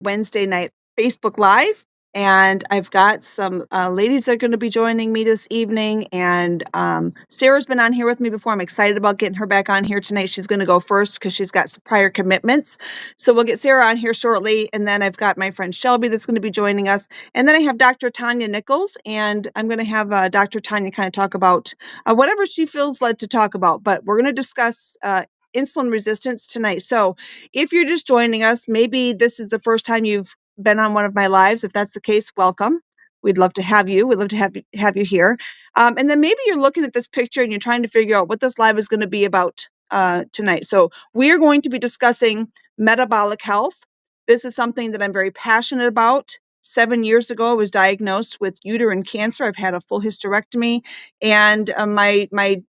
Wednesday night Facebook Live. And I've got some ladies that are going to be joining me this evening. And Sarah's been on here with me before. I'm excited about getting her back on here tonight. She's going to go first because she's got some prior commitments. So we'll get Sarah on here shortly. And then I've got my friend Shelby that's going to be joining us. And then I have Dr. Tanya Nichols. And I'm going to have Dr. Tanya kind of talk about whatever she feels led to talk about. But we're going to discuss insulin resistance tonight. So if you're just joining us, maybe this is the first time you've been on one of my lives. If that's the case, welcome. We'd love to have you. We'd love to have you here. And then maybe you're looking at this picture and you're trying to figure out what this live is going to be about tonight. So we are going to be discussing metabolic health. This is something that I'm very passionate about. 7 years ago, I was diagnosed with uterine cancer. I've had a full hysterectomy, and my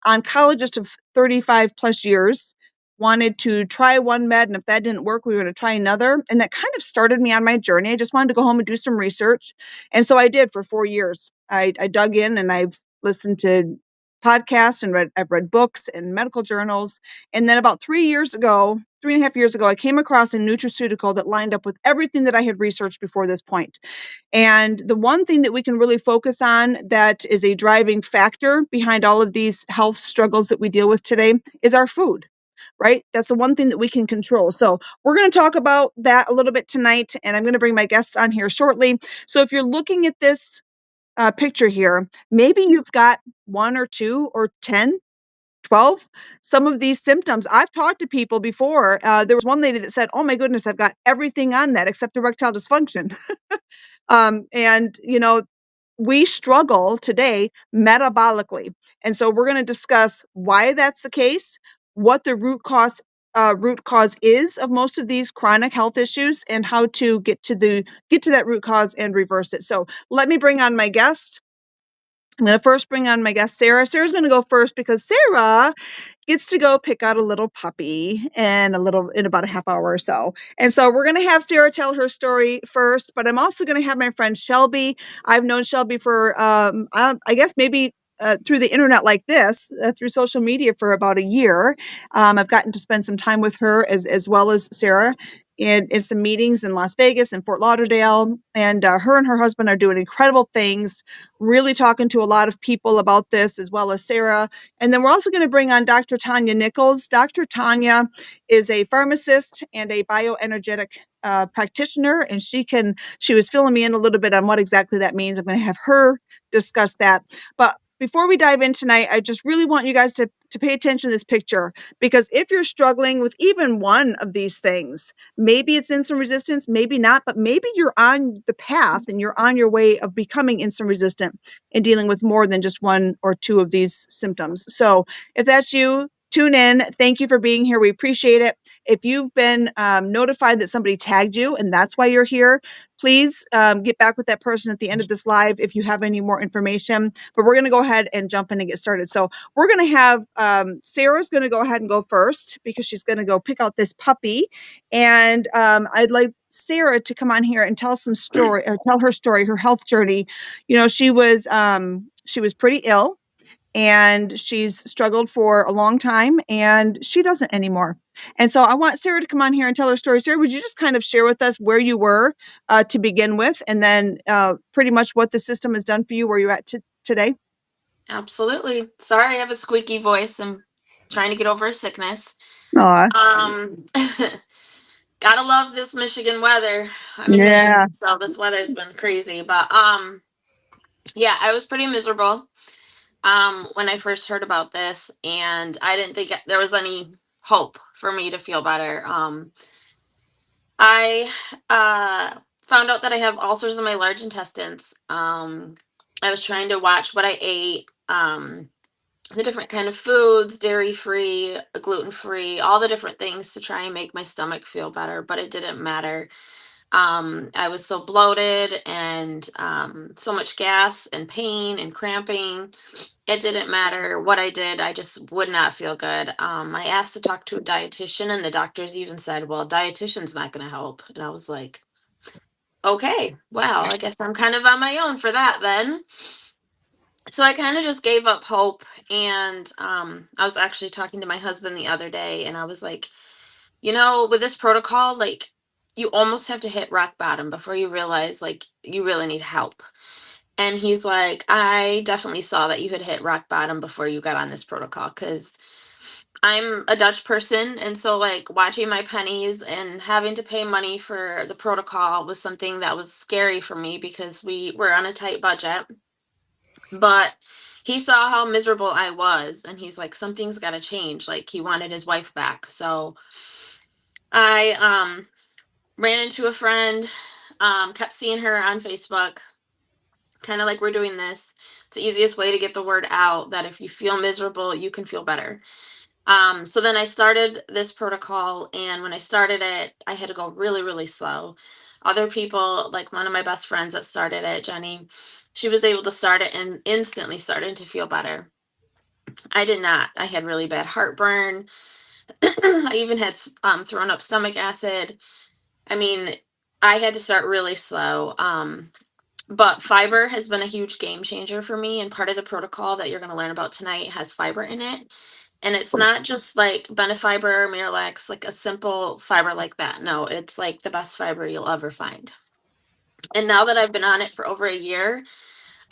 oncologist of 35 plus years wanted to try one med, and if that didn't work, we were going to try another. And that kind of started me on my journey. I just wanted to go home and do some research. And so I did for 4 years. I dug in and I've listened to podcasts and I've read books and medical journals. And then about 3.5 years ago, I came across a nutraceutical that lined up with everything that I had researched before this point. And the one thing that we can really focus on that is a driving factor behind all of these health struggles that we deal with today is our food. Right? That's the one thing that we can control. So we're going to talk about that a little bit tonight, and I'm going to bring my guests on here shortly. So if you're looking at this picture here, maybe you've got 1 or 2 or 10, 12, some of these symptoms. I've talked to people before. There was one lady that said, "Oh my goodness, I've got everything on that except erectile dysfunction." And, we struggle today metabolically. And so we're going to discuss why that's the case, what the root cause is of most of these chronic health issues, and how to get to that root cause and reverse it. So let me bring on my guest. I'm going to first bring on my guest, Sarah. Sarah's going to go first because Sarah gets to go pick out a little puppy in about a half hour or so. And so we're going to have Sarah tell her story first, but I'm also going to have my friend Shelby. I've known Shelby for, I guess maybe through the internet like this, through social media for about a year. I've gotten to spend some time with her as well as Sarah in some meetings in Las Vegas and Fort Lauderdale. And her and her husband are doing incredible things, really talking to a lot of people about this, as well as Sarah. And then we're also going to bring on Dr. Tanya Nichols. Dr. Tanya is a pharmacist and a bioenergetic practitioner, and she was filling me in a little bit on what exactly that means. I'm going to have her discuss that. But before we dive in tonight, I just really want you guys to pay attention to this picture, because if you're struggling with even one of these things, maybe it's insulin resistance, maybe not, but maybe you're on the path and you're on your way of becoming insulin resistant and dealing with more than just 1 or 2 of these symptoms. So if that's you, tune in. Thank you for being here. We appreciate it. If you've been notified that somebody tagged you and that's why you're here, please get back with that person at the end of this live if you have any more information. But we're going to go ahead and jump in and get started. So we're going to have Sarah's going to go ahead and go first because she's going to go pick out this puppy. And I'd like Sarah to come on here and tell her story, her health journey. She was pretty ill, and she's struggled for a long time, and she doesn't anymore. And so I want Sarah to come on here and tell her story. Sarah, would you just kind of share with us where you were to begin with, and then pretty much what the system has done for you, where you're at today? Absolutely. Sorry, I have a squeaky voice. I'm trying to get over a sickness. Aw, Um, gotta love this Michigan weather. I'm in Michigan, yeah. so this weather's been crazy. But yeah, I was pretty miserable when I first heard about this, and I didn't think there was any hope for me to feel better. I found out that I have ulcers in my large intestines. I was trying to watch what I ate. The different kind of foods, dairy free, gluten free, all the different things to try and make my stomach feel better, but it didn't matter. I was so bloated and so much gas and pain and cramping. It didn't matter what I did, I just would not feel good. I asked to talk to a dietitian, and the doctors even said, "Well, a dietitian's not going to help." And I was like, okay, well, I guess I'm kind of on my own for that then. So I kind of just gave up hope. And I was actually talking to my husband the other day, and I was like, with this protocol, like, you almost have to hit rock bottom before you realize like you really need help. And he's like, I definitely saw that you had hit rock bottom before you got on this protocol because I'm a Dutch person. And so, like, watching my pennies and having to pay money for the protocol was something that was scary for me because we were on a tight budget. But he saw how miserable I was. And he's like, something's got to change. Like, he wanted his wife back. So I ran into a friend, kept seeing her on Facebook, kind of like we're doing this. It's the easiest way to get the word out that if you feel miserable, you can feel better. So then I started this protocol, and when I started it, I had to go really, really slow. Other people, like one of my best friends that started it, Jenny, she was able to start it and instantly started to feel better. I did not. I had really bad heartburn. I even had thrown up stomach acid. I mean, I had to start really slow. But fiber has been a huge game changer for me, and part of the protocol that you're going to learn about tonight has fiber in it. And it's not just like Benefiber, Miralax, like a simple fiber like that. No, it's like the best fiber you'll ever find. And now that I've been on it for over a year,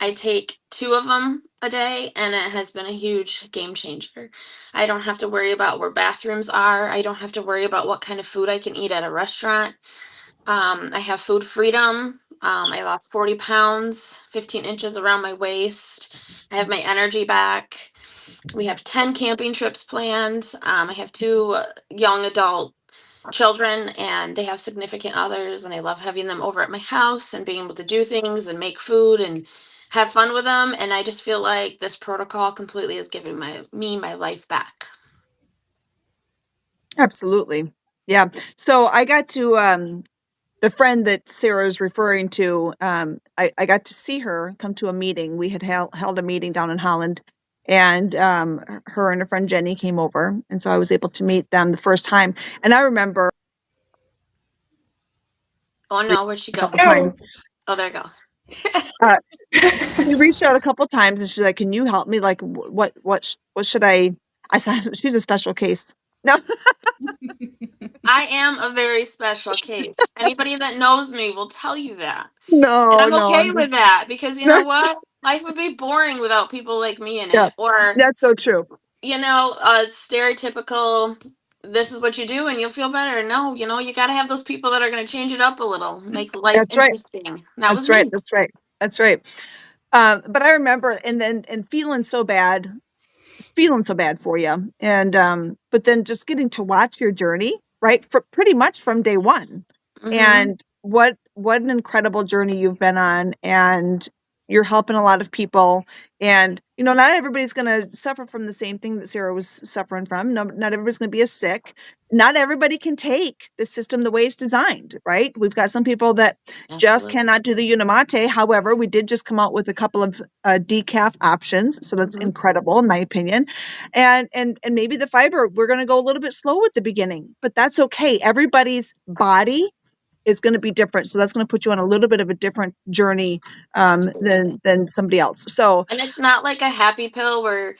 I take 2 of them a day, and it has been a huge game changer. I don't have to worry about where bathrooms are. I don't have to worry about what kind of food I can eat at a restaurant. I have food freedom. I lost 40 pounds, 15 inches around my waist. I have my energy back. We have 10 camping trips planned. I have 2 young adult children, and they have significant others, and I love having them over at my house and being able to do things and make food and have fun with them. And I just feel like this protocol completely is giving my life back. Absolutely. Yeah. So I got to the friend that Sarah's referring to, I got to see her come to a meeting. We had held a meeting down in Holland, and her and her friend Jenny came over. And so I was able to meet them the first time. And I remember Oh no, where'd she a go? couple times. Oh, there you go. Uh, we reached out a couple times, and she's like, "Can you help me? Like, what should I?" I said, "She's a special case." No, I am a very special case. Anybody that knows me will tell you that. And no, I'm no, okay with that because you know what? Life would be boring without people like me in yeah, it. Or, that's so true. stereotypical, this is what you do and you'll feel better. No, you got to have those people that are going to change it up a little, make life That's right. interesting. That was That's right. me. That's right. That's right. But I remember, and feeling so bad for you, and but then just getting to watch your journey, right, for pretty much from day one, Hmm. and what an incredible journey you've been on, and you're helping a lot of people, and not everybody's going to suffer from the same thing that Sarah was suffering from. No, not everybody's going to be as sick. Not everybody can take the system the way it's designed, right? We've got some people that just Absolutely. cannot do the Unimate. However, we did just come out with a couple of decaf options, so that's Hmm. incredible in my opinion. And maybe the fiber, we're going to go a little bit slow at the beginning, but that's okay. Everybody's body is going to be different, so that's going to put you on a little bit of a different journey Absolutely. than somebody else. So And it's not like a happy pill where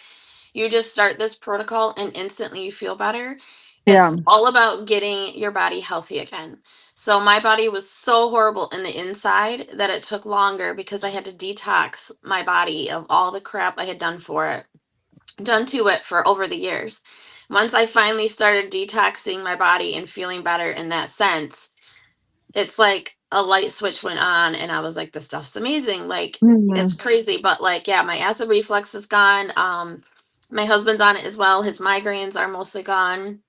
you just start this protocol and instantly you feel better. yeah, It's all about getting your body healthy again. So my body was so horrible in the inside that it took longer because I had to detox my body of all the crap I had done to it for over the years. Once I finally started detoxing my body and feeling better in that sense, it's like a light switch went on and I was like, this stuff's amazing. Like, it's mhm. crazy. But like, yeah, my acid reflux is gone. My husband's on it as well. His migraines are mostly gone.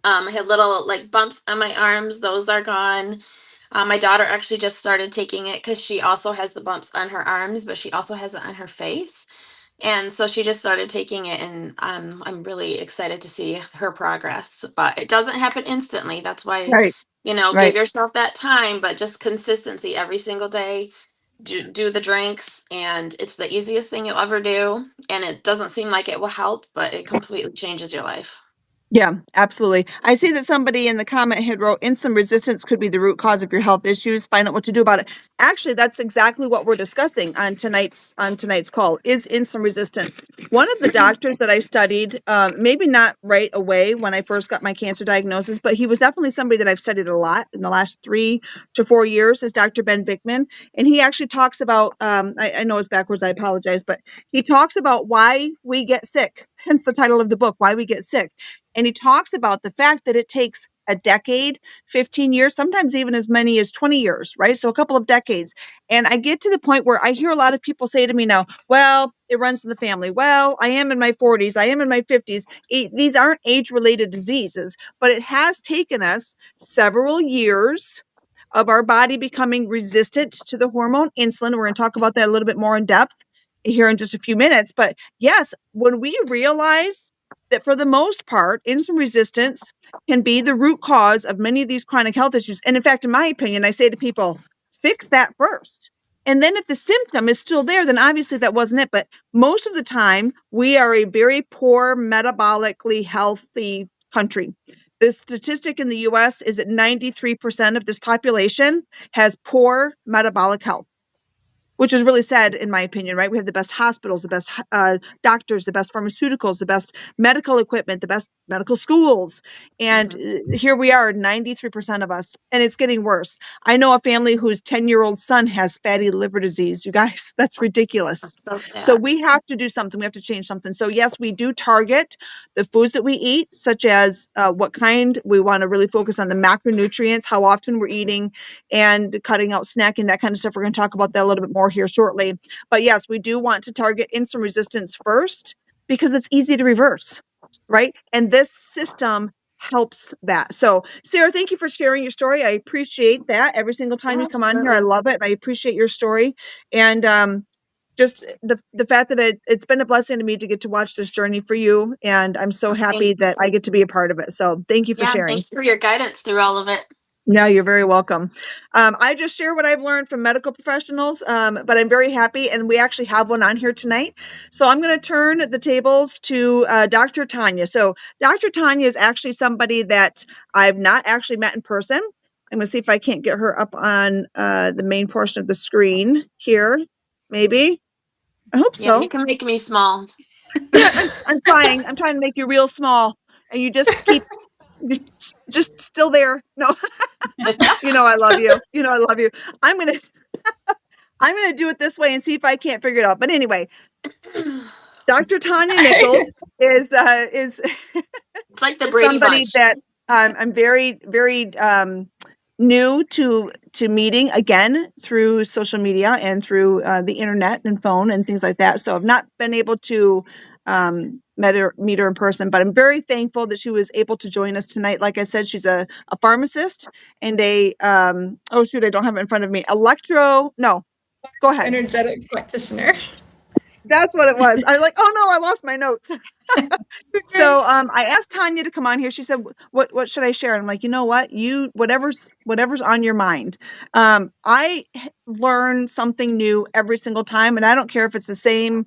I had little like bumps on my arms, those are gone. My daughter actually just started taking it because she also has the bumps on her arms, but she also has it on her face. And so she just started taking it, and I'm really excited to see her progress. But it doesn't happen instantly. That's why, Right, give right. yourself that time, but just consistency every single day. Do the drinks, and it's the easiest thing you'll ever do. And it doesn't seem like it will help, but it completely changes your life. Yeah, absolutely. I see that somebody in the comment had wrote insulin resistance could be the root cause of your health issues. Find out what to do about it. Actually, that's exactly what we're discussing on tonight's call is insulin resistance. One of the doctors that I studied, maybe not right away when I first got my cancer diagnosis, but he was definitely somebody that I've studied a lot in the last 3 to 4 years, is Dr. Ben Bickman. And he actually talks about, I know it's backwards, I apologize, but he talks about why we get sick, hence the title of the book, Why We Get Sick. And he talks about the fact that it takes a decade, 15 years, sometimes even as many as 20 years, right? So a couple of decades. And I get to the point where I hear a lot of people say to me now, well, it runs in the family. Well, I am in my 40s. I am in my 50s. These aren't age related diseases, but it has taken us several years of our body becoming resistant to the hormone insulin. We're going to talk about that a little bit more in depth here in just a few minutes. But yes, when we realize that for the most part, insulin resistance can be the root cause of many of these chronic health issues. And in fact, in my opinion, I say to people, fix that first. And then if the symptom is still there, then obviously that wasn't it. But most of the time, we are a very poor, metabolically healthy country. The statistic in the US is that 93% of this population has poor metabolic health, which is really sad in my opinion, right? We have the best hospitals, the best doctors, the best pharmaceuticals, the best medical equipment, the best medical schools. And here we are, 93% of us, and it's getting worse. I know a family whose 10-year-old son has fatty liver disease. You guys, that's ridiculous. So So sad. we have to do something. We have to change something. So yes, we do target the foods that we eat, such as what kind. We want to really focus on the macronutrients, how often we're eating, and cutting out snacking, that kind of stuff. We're going to talk about that a little bit more here shortly. But yes, we do want to target insulin resistance first because it's easy to reverse, right? And this system helps that. So, Sarah, thank you for sharing your story. I appreciate that every single time you come on here. I Absolutely. love it. I appreciate your story. And just the fact that it's been a blessing to me to get to watch this journey for you. And I'm so happy that Thanks. I get to be a part of it. So thank you for Yeah, and sharing. thanks for your guidance through all of it. No, you're very welcome. I just share what I've learned from medical professionals, but I'm very happy, and we actually have one on here tonight. So I'm going to turn the tables to Dr. Tanya. So Dr. Tanya is actually somebody that I've not actually met in person. I'm going to see if I can't get her up on the main portion of the screen here. Maybe. I hope Yeah, you so. can make me small. Yeah, I'm trying. I'm trying to make you real small, and you just keep just still there. No. You know I love you. You know I love you. I'm gonna I'm gonna do it this way and see if I can't figure it out. But anyway, Dr. Tanya Nichols is It's like the is Brady somebody Bunch. that I'm very new to meeting again through social media and through the internet and phone and things like that. So I've not been able to meet her in person, but I'm very thankful that she was able to join us tonight. Like I said, she's a pharmacist and a oh shoot, I don't have it in front of me. No, go ahead. Energetic practitioner. That's what it was. I was like, oh no, I lost my notes. So I asked Tanya to come on here. She said, "What should I share?" And I'm like, you know what? You whatever's on your mind. I learn something new every single time, and I don't care if it's the same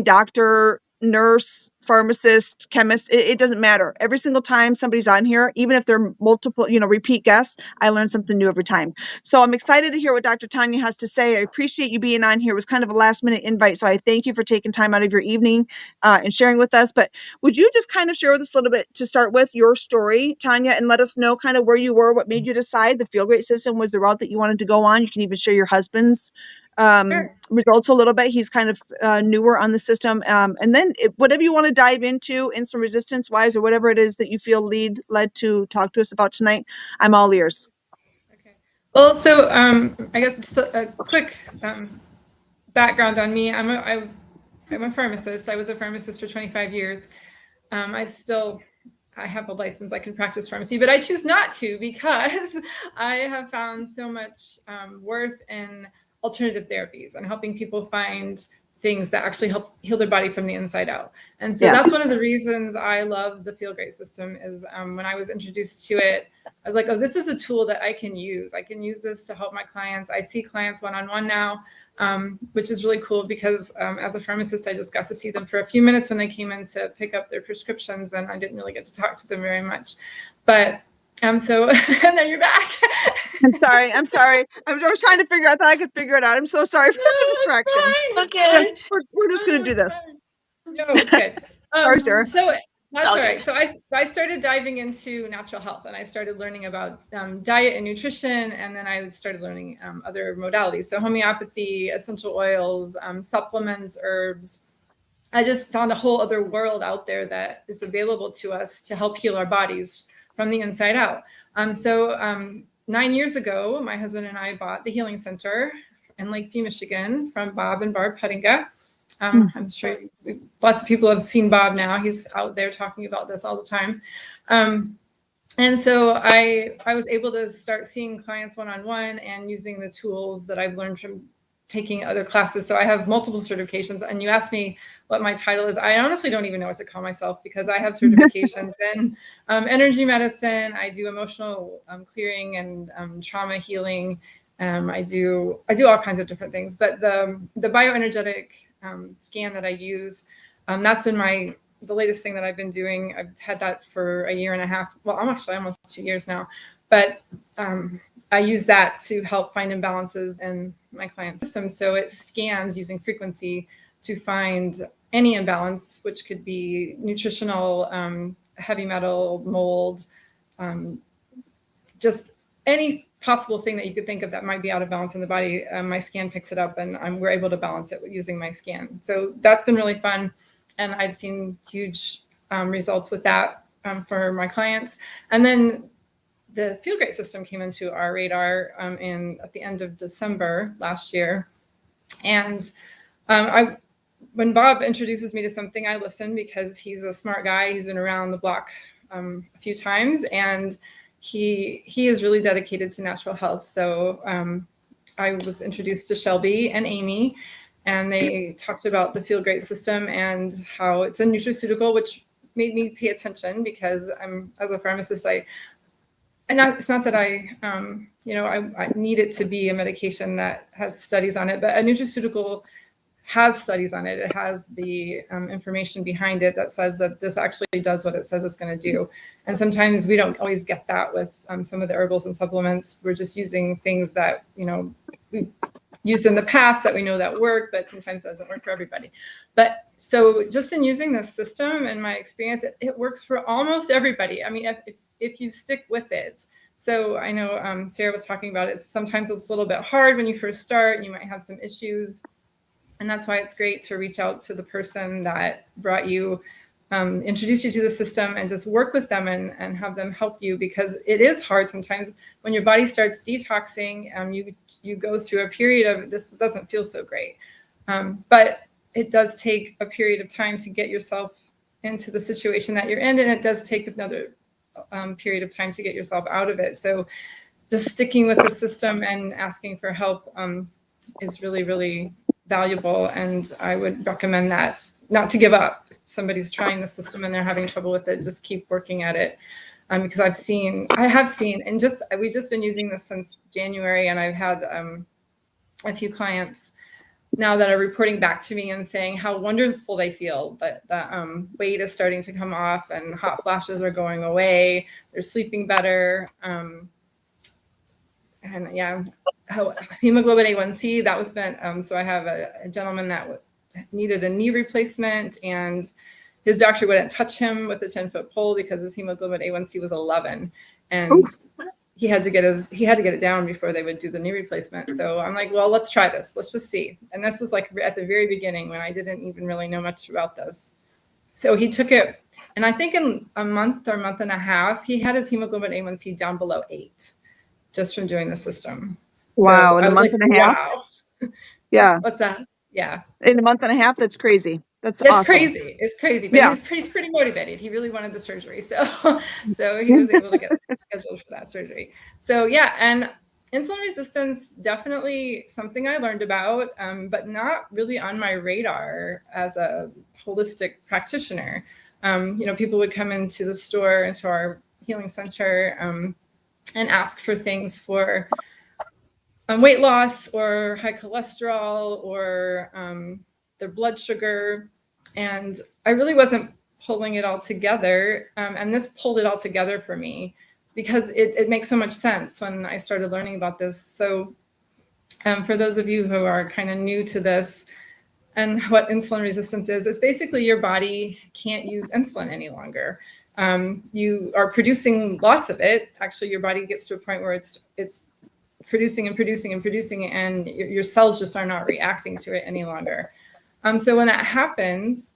doctor, nurse, pharmacist, chemist. It doesn't matter. Every single time somebody's on here, even if they're multiple, repeat guests, I learn something new every time. So I'm excited to hear what Dr. Tanya has to say. I appreciate you being on here. It was kind of a last minute invite, so I thank you for taking time out of your evening and sharing with us. But would you just kind of share with us a little bit to start with your story, Tanya, and let us know kind of where you were, what made you decide the Feel Great system was the route that you wanted to go on? You can even share your husband's Sure. results a little bit. He's kind of newer on the system. And then whatever you want to dive into, insulin resistance wise, or whatever it is that you feel led to talk to us about tonight, I'm all ears. Okay. Well, so I guess just a quick background on me. I'm a pharmacist. I was a pharmacist for 25 years. I have a license. I can practice pharmacy, but I choose not to because I have found so much worth in alternative therapies and helping people find things that actually help heal their body from the inside out. And so Yes. that's one of the reasons I love the Feel Great system is when I was introduced to it, I was like, oh, this is a tool that I can use. I can use this to help my clients. I see clients one-on-one now, which is really cool because as a pharmacist, I just got to see them for a few minutes when they came in to pick up their prescriptions, and I didn't really get to talk to them very much. But so, and then you're back. I'm sorry. I was trying to figure out that I could figure it out. I'm so sorry for the distraction. Okay. We're just going to do this. No, it's good. Sorry, Sarah. So that's all Okay. right. So I started diving into natural health, and I started learning about diet and nutrition, and then I started learning other modalities. So homeopathy, essential oils, supplements, herbs. I just found a whole other world out there that is available to us to help heal our bodies from the inside out. 9 years ago, my husband and I bought the Healing Center in Lakeview, Michigan from Bob and Barb Pettinga. I'm sure lots of people have seen Bob now. He's out there talking about this all the time. And so I was able to start seeing clients one-on-one and using the tools that I've learned from taking other classes. So I have multiple certifications, and you asked me what my title is. I honestly don't even know what to call myself because I have certifications in energy medicine. I do emotional clearing and trauma healing. I do all kinds of different things, but the bioenergetic scan that I use, that's been the latest thing that I've been doing. I've had that for a year and a half. Well, I'm actually almost 2 years now, but I use that to help find imbalances in my client system. So it scans using frequency to find any imbalance, which could be nutritional, heavy metal, mold, just any possible thing that you could think of that might be out of balance in the body. My scan picks it up, and we're able to balance it using my scan. So that's been really fun. And I've seen huge results with that for my clients. And then the Feel Great system came into our radar at the end of December last year. And when Bob introduces me to something, I listen because he's a smart guy. He's been around the block a few times, and he is really dedicated to natural health. So I was introduced to Shelby and Amy, and they talked about the Feel Great system and how it's a nutraceutical, which made me pay attention because as a pharmacist, it's not that I need it to be a medication that has studies on it, but a nutraceutical has studies on it. It has the information behind it that says that this actually does what it says it's going to do. And sometimes we don't always get that with some of the herbals and supplements. We're just using things that, we used in the past that we know that work, but sometimes doesn't work for everybody. But so just in using this system, in my experience, it works for almost everybody. I mean, if you stick with it. So I know Sarah was talking about it. Sometimes it's a little bit hard when you first start, and you might have some issues. And that's why it's great to reach out to the person that brought you, introduce you to the system, and just work with them and have them help you, because it is hard sometimes when your body starts detoxing. You go through a period of this doesn't feel so great, but it does take a period of time to get yourself into the situation that you're in, and it does take another period of time to get yourself out of it. So just sticking with the system and asking for help is really, really valuable. And I would recommend that, not to give up. If somebody's trying the system and they're having trouble with it, just keep working at it. Because I have seen, and we've just been using this since January, and I've had a few clients now that are reporting back to me and saying how wonderful they feel, that the weight is starting to come off and hot flashes are going away. They're sleeping better. And yeah, hemoglobin A1C, that was spent. So I have a gentleman that needed a knee replacement, and his doctor wouldn't touch him with a 10-foot pole because his hemoglobin A1C was 11. And he had to get it down before they would do the knee replacement. So I'm like, well, let's try this. Let's just see. And this was like at the very beginning when I didn't even really know much about this. So he took it, and I think in a month or month and a half, he had his hemoglobin A1C down below 8 just from doing the system. Wow, So in a month and a half? Wow. Yeah. What's that? Yeah. In a month and a half, that's crazy. That's It's awesome. crazy. It's crazy. But Yeah. he's pretty motivated. He really wanted the surgery. So he was able to get scheduled for that surgery. So yeah. And Insulin resistance, definitely something I learned about, but not really on my radar as a holistic practitioner. People would come into the store, into our healing center, and ask for things for weight loss or high cholesterol or their blood sugar. And I really wasn't pulling it all together. And this pulled it all together for me, because it makes so much sense when I started learning about this. So for those of you who are kind of new to this and what insulin resistance is, it's basically your body can't use insulin any longer. You are producing lots of it. Actually, your body gets to a point where it's producing and producing and producing, and your cells just are not reacting to it any longer. So when that happens,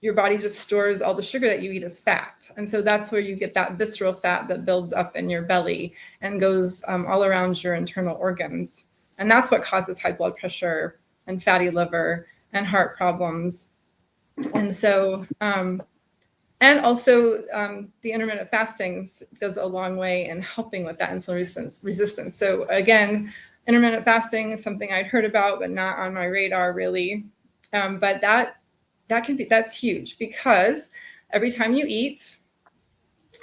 your body just stores all the sugar that you eat as fat. And so that's where you get that visceral fat that builds up in your belly and goes all around your internal organs. And that's what causes high blood pressure and fatty liver and heart problems. And so, and also the intermittent fasting goes a long way in helping with that insulin resistance. So again, intermittent fasting is something I'd heard about, but not on my radar really. But that's huge, because every time you eat,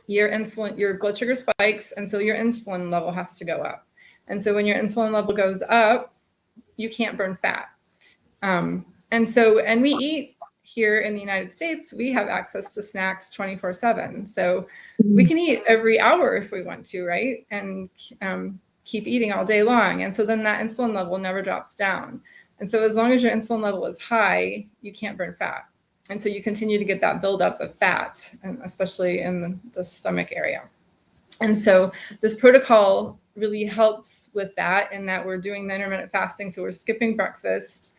your blood sugar spikes, and so your insulin level has to go up. And so when your insulin level goes up, you can't burn fat. And we eat here in the United States, we have access to snacks 24/7. So we can eat every hour if we want to, right? And keep eating all day long. And so then that insulin level never drops down. And so as long as your insulin level is high, you can't burn fat. And so you continue to get that buildup of fat, and especially in the stomach area. And so this protocol really helps with that, in that we're doing the intermittent fasting. So we're skipping breakfast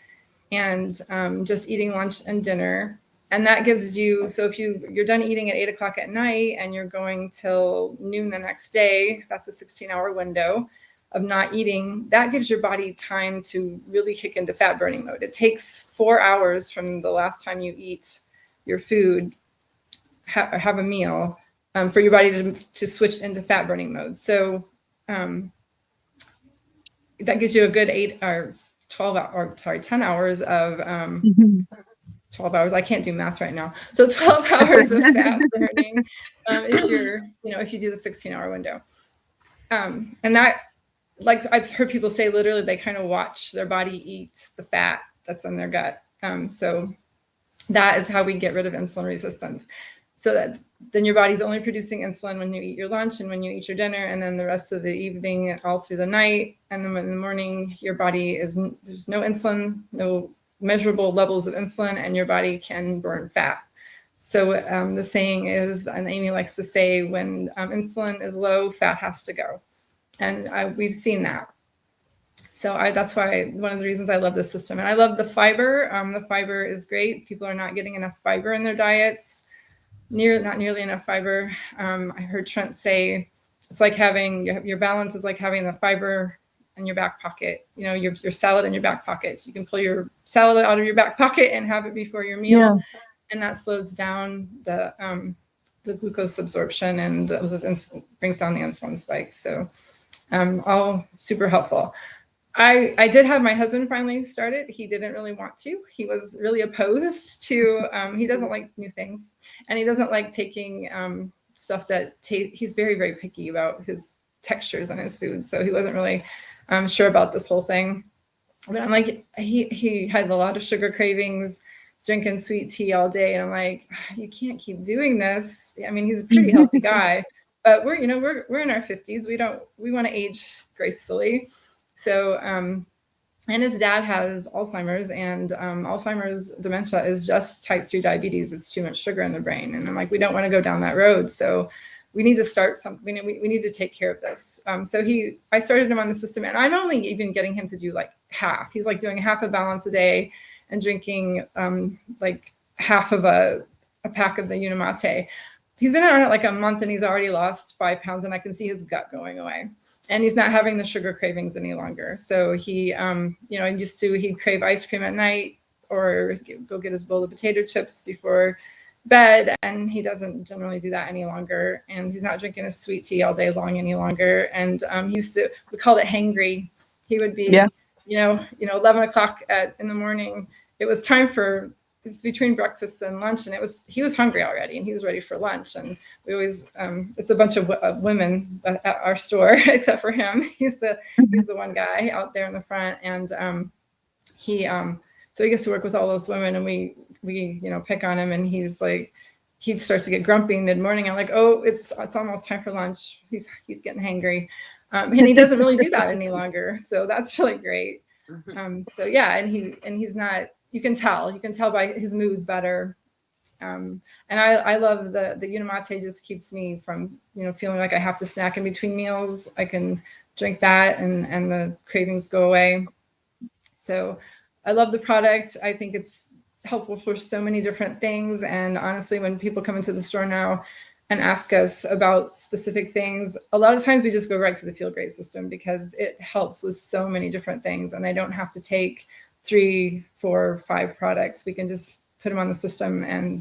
and just eating lunch and dinner. And that gives you, so if you're done eating at 8 o'clock at night and you're going till noon the next day, that's a 16-hour window of not eating. That gives your body time to really kick into fat burning mode. It takes 4 hours from the last time you eat your food, have a meal, for your body to switch into fat burning mode. So that gives you a good 10 hours of 12 hours. I can't do math right now. So 12 hours of fat burning if you do the 16-hour window. And that, like I've heard people say, literally they kind of watch their body eat the fat that's in their gut. So that is how we get rid of insulin resistance. So that then your body's only producing insulin when you eat your lunch and when you eat your dinner, and then the rest of the evening, all through the night. And then in the morning, your body there's no insulin, no measurable levels of insulin, and your body can burn fat. So the saying is, and Amy likes to say, when insulin is low, fat has to go. And we've seen that. So that's why one of the reasons I love this system. And I love the fiber. The fiber is great. People are not getting enough fiber in their diets, not nearly enough fiber. I heard Trent say, it's like having, your balance is like having the fiber in your back pocket, your salad in your back pocket. So you can pull your salad out of your back pocket and have it before your meal. Yeah. And that slows down the glucose absorption and brings down the insulin spike. So all super helpful. I did have my husband finally start it. He didn't really want to. He was really opposed to, he doesn't like new things, and he doesn't like taking stuff that he's very, very picky about his textures on his food. So he wasn't really sure about this whole thing. But I'm like, he had a lot of sugar cravings, drinking sweet tea all day. And I'm like, you can't keep doing this. I mean, he's a pretty healthy guy, but we're in our 50s. We want to age gracefully. So, and his dad has Alzheimer's, and Alzheimer's dementia is just type 3 diabetes. It's too much sugar in the brain. And I'm like, we don't want to go down that road. So we need to start something. We need to take care of this. So I started him on the system, and I'm only even getting him to do like half. He's like doing half a balance a day and drinking like half of a pack of the Unimate. He's been on it like a month, and he's already lost 5 pounds, and I can see his gut going away. And he's not having the sugar cravings any longer. So he, he'd crave ice cream at night, or go get his bowl of potato chips before bed, and he doesn't generally do that any longer. And he's not drinking his sweet tea all day long any longer. And he used to, we called it hangry. He would be, Yeah. 11 o'clock in the morning. It was time for, it was between breakfast and lunch, and he was hungry already, and he was ready for lunch. And we always, it's a bunch of women at our store, except for him. He's the one guy out there in the front, and so he gets to work with all those women, and we pick on him, and he's like, he starts to get grumpy mid-morning. I'm like, oh, it's almost time for lunch. He's getting hangry. And he doesn't really do that any longer. So that's really great. So yeah, and he's not, you can tell by his mood's better. And I love the Unimate. Just keeps me from, feeling like I have to snack in between meals. I can drink that and the cravings go away. So I love the product. I think it's helpful for so many different things. And honestly, when people come into the store now and ask us about specific things, a lot of times we just go right to the Feel Great system because it helps with so many different things. And I don't have to take 3, 4, 5 products. We can just put them on the system and,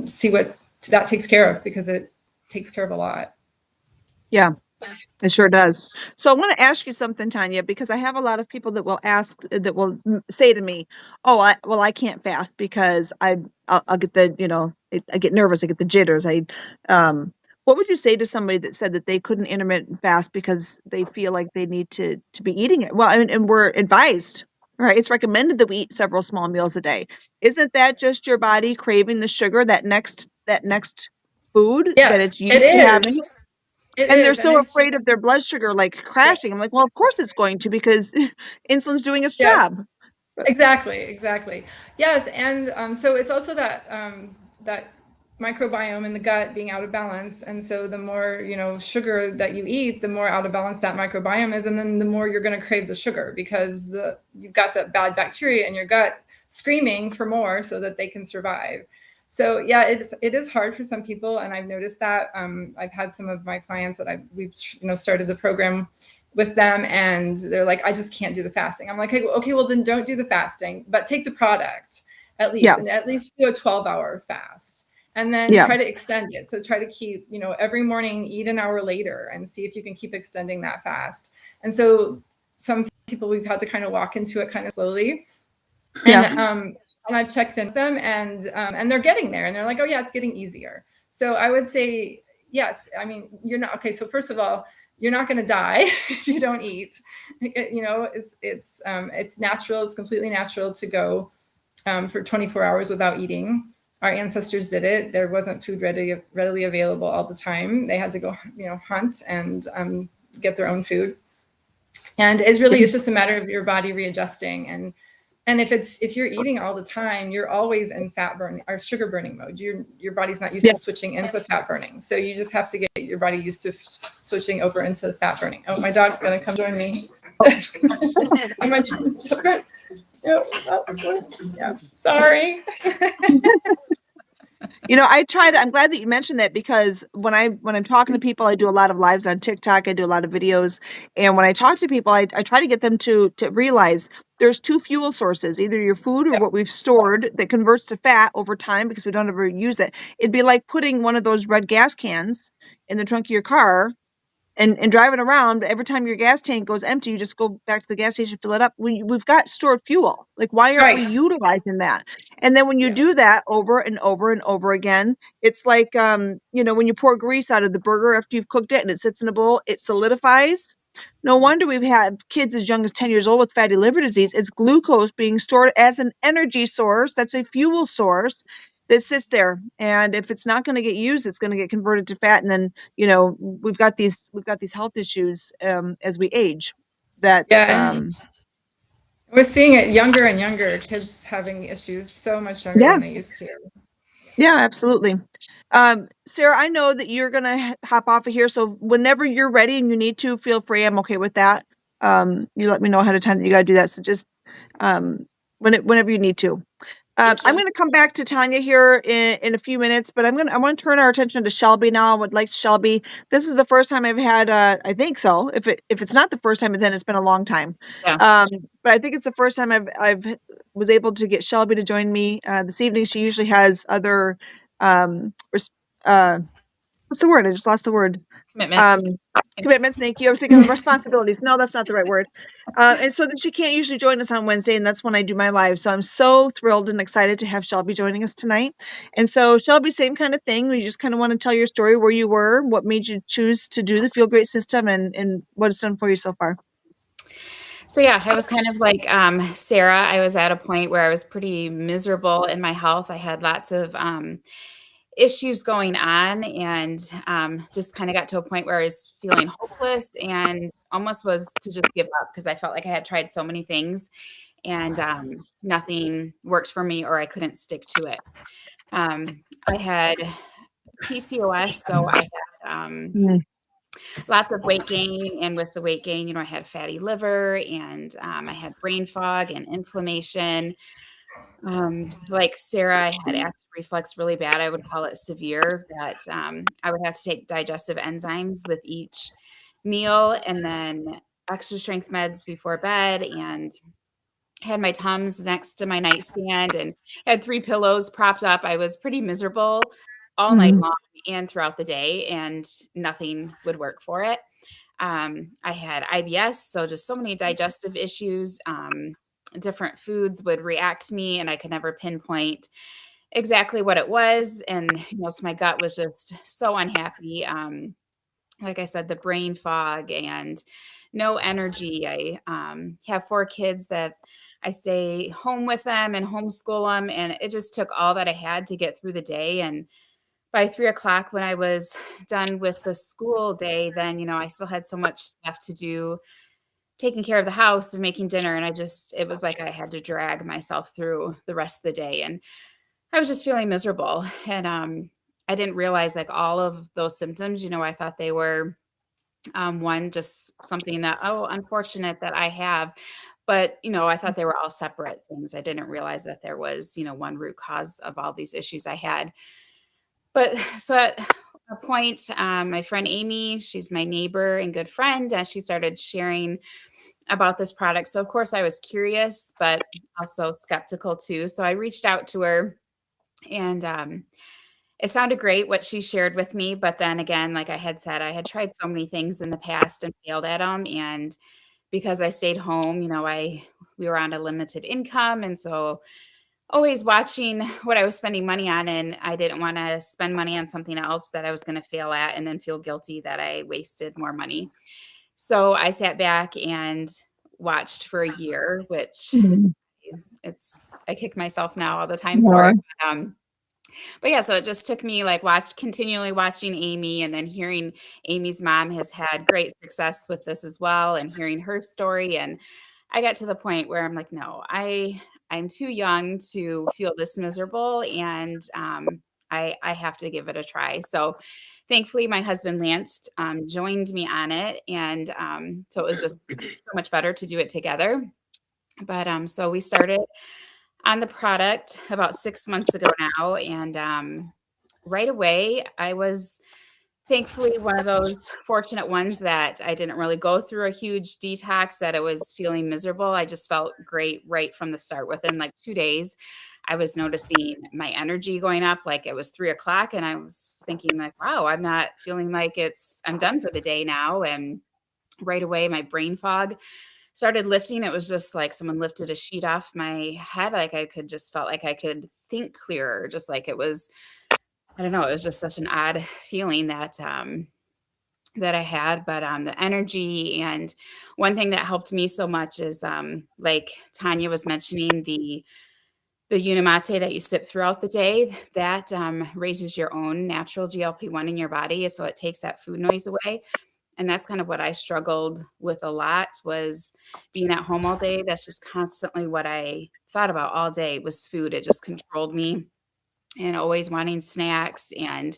see what that takes care of, because it takes care of a lot. Yeah, it sure does. So I want to ask you something, Tanya, because I have a lot of people that will say to me, "Oh, I can't fast because I'll get the, I get nervous, I get the jitters." What would you say to somebody that said that they couldn't intermittent fast because they feel like they need to be eating it? Well, and we're advised, right? It's recommended that we eat several small meals a day. Isn't that just your body craving the sugar, that next food that it's used to having? And they're so afraid of their blood sugar crashing. I'm like, well, of course it's going to, because insulin's doing its job. Exactly. Yes, and so it's also that that microbiome in the gut being out of balance, and so the more sugar that you eat, the more out of balance that microbiome is, and then the more you're going to crave the sugar, because you've got the bad bacteria in your gut screaming for more so that they can survive. So yeah, it is hard for some people, and I've noticed that. I've had some of my clients that we've started the program with them, and they're like, I just can't do the fasting. I'm like, okay, well then don't do the fasting, but take the product at least, and at least do a 12-hour fast, and then try to extend it. So try to keep, every morning eat an hour later, and see if you can keep extending that fast. And so some people, we've had to kind of walk into it kind of slowly, and I've checked in with them, and they're getting there, and they're like, oh yeah, it's getting easier. So I would say, yes. I mean, you're not, okay. So first of all, you're not going to die if you don't eat. It's natural. It's completely natural to go for 24 hours without eating. Our ancestors did it. There wasn't food readily available all the time. They had to go, hunt and get their own food. And it's just a matter of your body readjusting. And if you're eating all the time, you're always in fat burning or sugar burning mode. Your body's not used to switching into fat burning. So you just have to get your body used to switching over into fat burning. Oh, my dog's going to come join me. Am I children? Yeah. Sorry. I'm glad that you mentioned that, because when I'm talking to people, I do a lot of lives on TikTok. I do a lot of videos. And when I talk to people, I try to get them to realize there's 2 fuel sources, either your food or what we've stored that converts to fat over time because we don't ever use it. It'd be like putting one of those red gas cans in the trunk of your car and driving around. Every time your gas tank goes empty, you just go back to the gas station, fill it up. We've got stored fuel. Like, why aren't we utilizing that? And then when you do that over and over and over again, it's like, when you pour grease out of the burger after you've cooked it and it sits in a bowl, it solidifies. No wonder we have kids as young as 10 years old with fatty liver disease. It's glucose being stored as an energy source. That's a fuel source that sits there. And if it's not going to get used, it's going to get converted to fat. And then, we've got these health issues as we age. We're seeing it younger and younger, kids having issues so much younger than they used to. Yeah, absolutely. Sarah, I know that you're going to hop off of here. So whenever you're ready and you need to, feel free. I'm okay with that. You let me know ahead of time that you got to do that. So just whenever you need to. Thank I'm you. going to come back to Tanya here in a few minutes, but I want to turn our attention to Shelby now. I would like Shelby. This is the first time I've had, I think so. If it's not the first time, then it's been a long time. Yeah. But I think it's the first time I've was able to get Shelby to join me this evening. She usually has other, what's the word? I just lost the word. Commitments. Commitments. Thank you. I was thinking of responsibilities. No, that's not the right word. And so then she can't usually join us on Wednesday, and that's when I do my live. So I'm so thrilled and excited to have Shelby joining us tonight. And so Shelby, same kind of thing. We just kind of want to tell your story, where you were, what made you choose to do the Feel Great system, and what it's done for you so far. So yeah, I was kind of like Sarah. I was at a point where I was pretty miserable in my health. I had lots of issues going on, and just kind of got to a point where I was feeling hopeless and almost was to just give up, because I felt like I had tried so many things and nothing worked for me, or I couldn't stick to it. I had PCOS, so I had lots of weight gain, and with the weight gain, I had fatty liver, and I had brain fog and inflammation. Like Sarah, I had acid reflux really bad. I would call it severe, that I would have to take digestive enzymes with each meal, and then extra strength meds before bed, and had my Tums next to my nightstand, and had 3 pillows propped up. I was pretty miserable all night long and throughout the day, and nothing would work for it. I had IBS, so just so many digestive issues. Different foods would react to me, and I could never pinpoint exactly what it was. And so my gut was just so unhappy. Like I said, the brain fog and no energy. I have 4 kids that I stay home with them and homeschool them, and it just took all that I had to get through the day. And by 3 o'clock, when I was done with the school day, then I still had so much stuff to do, taking care of the house and making dinner, and it was like I had to drag myself through the rest of the day, and I was just feeling miserable. And I didn't realize, like, all of those symptoms, I thought they were one, just something that, oh, unfortunate that I have. But, I thought they were all separate things. I didn't realize that there was, one root cause of all these issues I had. But so at a point, my friend Amy, she's my neighbor and good friend, she started sharing about this product. So of course I was curious, but also skeptical too. So I reached out to her, and it sounded great what she shared with me. But then again, like I had said, I had tried so many things in the past and failed at them. And because I stayed home, we were on a limited income, and so always watching what I was spending money on, and I didn't want to spend money on something else that I was going to fail at and then feel guilty that I wasted more money. So I sat back and watched for a year, which I kick myself now all the time for it. But yeah, so it just took me like continually watching Amy, and then hearing Amy's mom has had great success with this as well, and hearing her story. And I got to the point where I'm like, no, I'm too young to feel this miserable, and I have to give it a try. So thankfully, my husband Lance joined me on it, and so it was just so much better to do it together. But so we started on the product about 6 months ago now, and right away, I was thankfully one of those fortunate ones that I didn't really go through a huge detox, that it was feeling miserable. I just felt great right from the start. Within like 2 days, I was noticing my energy going up. Like it was 3 o'clock, and I was thinking like, wow, I'm not feeling like I'm done for the day now. And right away, my brain fog started lifting. It was just like someone lifted a sheet off my head. Like I could just felt like I could think clearer, just like it was, I don't know, it was just such an odd feeling that I had. But the energy, and one thing that helped me so much is like Tanya was mentioning, the Unimate that you sip throughout the day, that raises your own natural GLP-1 in your body. So it takes that food noise away. And that's kind of what I struggled with a lot, was being at home all day. That's just constantly what I thought about all day, was food. It just controlled me, and always wanting snacks. And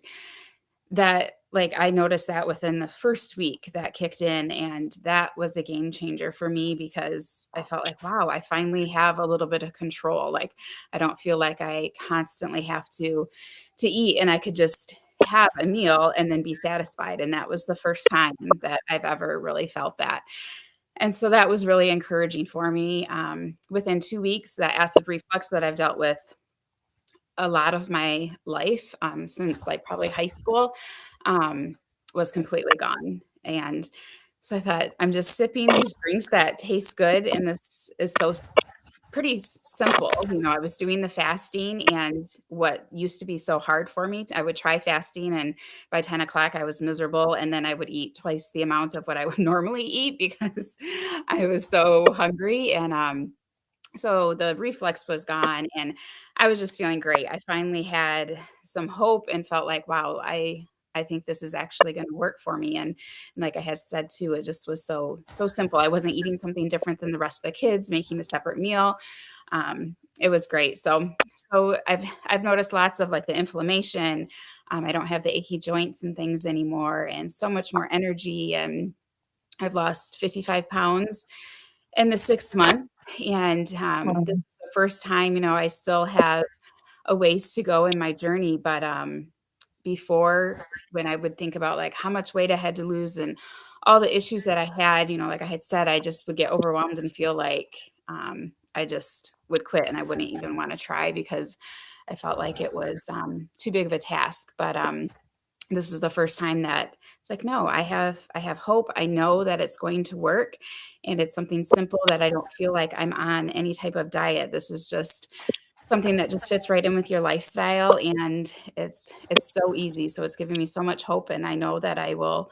that, like I noticed that within the first week that kicked in, and that was a game changer for me because I felt like, wow, I finally have a little bit of control. Like I don't feel like I constantly have to eat, and I could just have a meal and then be satisfied. And that was the first time that I've ever really felt that. And so that was really encouraging for me. Within 2 weeks, that acid reflux that I've dealt with a lot of my life, since like probably high school, um, was completely gone. And so I thought, I'm just sipping these drinks that taste good, and this is so pretty simple. You know, I was doing the fasting, and what used to be so hard for me, I would try fasting, and by 10 o'clock, I was miserable. And then I would eat twice the amount of what I would normally eat because I was so hungry. And so the reflex was gone, and I was just feeling great. I finally had some hope and felt like, wow, I think this is actually going to work for me. And like I had said too, it just was so simple. I wasn't eating something different than the rest of the kids, making a separate meal. It was great. So I've noticed lots of like the inflammation. I don't have the achy joints and things anymore, and so much more energy. And I've lost 55 pounds in the 6 months. And this is the first time, you know, I still have a ways to go in my journey. But before, when I would think about like how much weight I had to lose and all the issues that I had, you know, like I had said, I just would get overwhelmed and feel like I just would quit, and I wouldn't even want to try because I felt like it was too big of a task. But this is the first time that it's like, no, I have hope. I know that it's going to work, and it's something simple that I don't feel like I'm on any type of diet. This is just something that just fits right in with your lifestyle, and it's so easy. So it's giving me so much hope, and I know that I will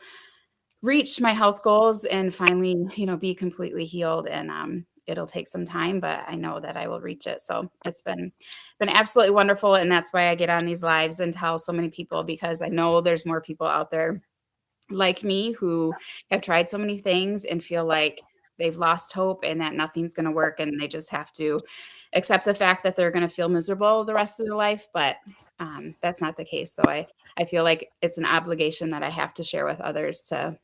reach my health goals and finally, you know, be completely healed. And it'll take some time, but I know that I will reach it. So it's been absolutely wonderful, and that's why I get on these lives and tell so many people, because I know there's more people out there like me who have tried so many things and feel like they've lost hope and that nothing's going to work, and they just have to accept the fact that they're going to feel miserable the rest of their life. But that's not the case. So I feel like it's an obligation that I have to share with others to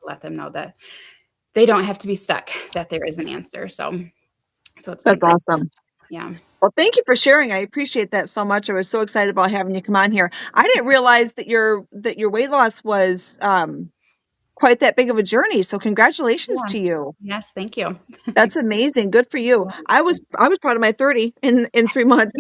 let them know that they don't have to be stuck, that there is an answer. So it's That's been great. awesome. Yeah. Well, thank you for sharing. I appreciate that so much. I was so excited about having you come on here. I didn't realize that your weight loss was quite that big of a journey. So congratulations Yeah. to you. Yes. Thank you. That's amazing. Good for you. I was proud of my 30 in 3 months.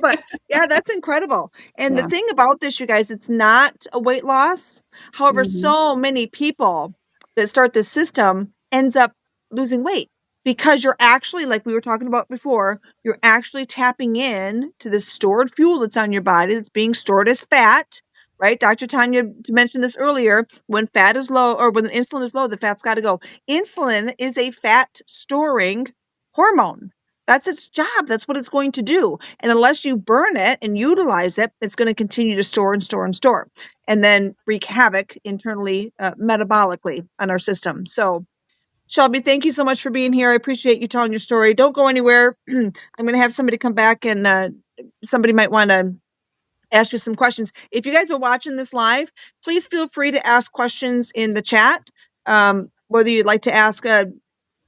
But yeah, that's incredible. And the Yeah. thing about this, you guys, it's not a weight loss. However, Mhm. so many people that start this system ends up losing weight because you're actually, like we were talking about before, you're actually tapping in to the stored fuel that's on your body that's being stored as fat, right? Dr. Tanya mentioned this earlier. When fat is low, or when insulin is low, the fat's got to go. Insulin is a fat storing hormone. That's its job. That's what it's going to do. And unless you burn it and utilize it, it's going to continue to store and store and store, and then wreak havoc internally, metabolically on our system. So, Shelby, thank you so much for being here. I appreciate you telling your story. Don't go anywhere. I'm going to have somebody come back, and somebody might want to ask you some questions. If you guys are watching this live, please feel free to ask questions in the chat. Whether you'd like to ask,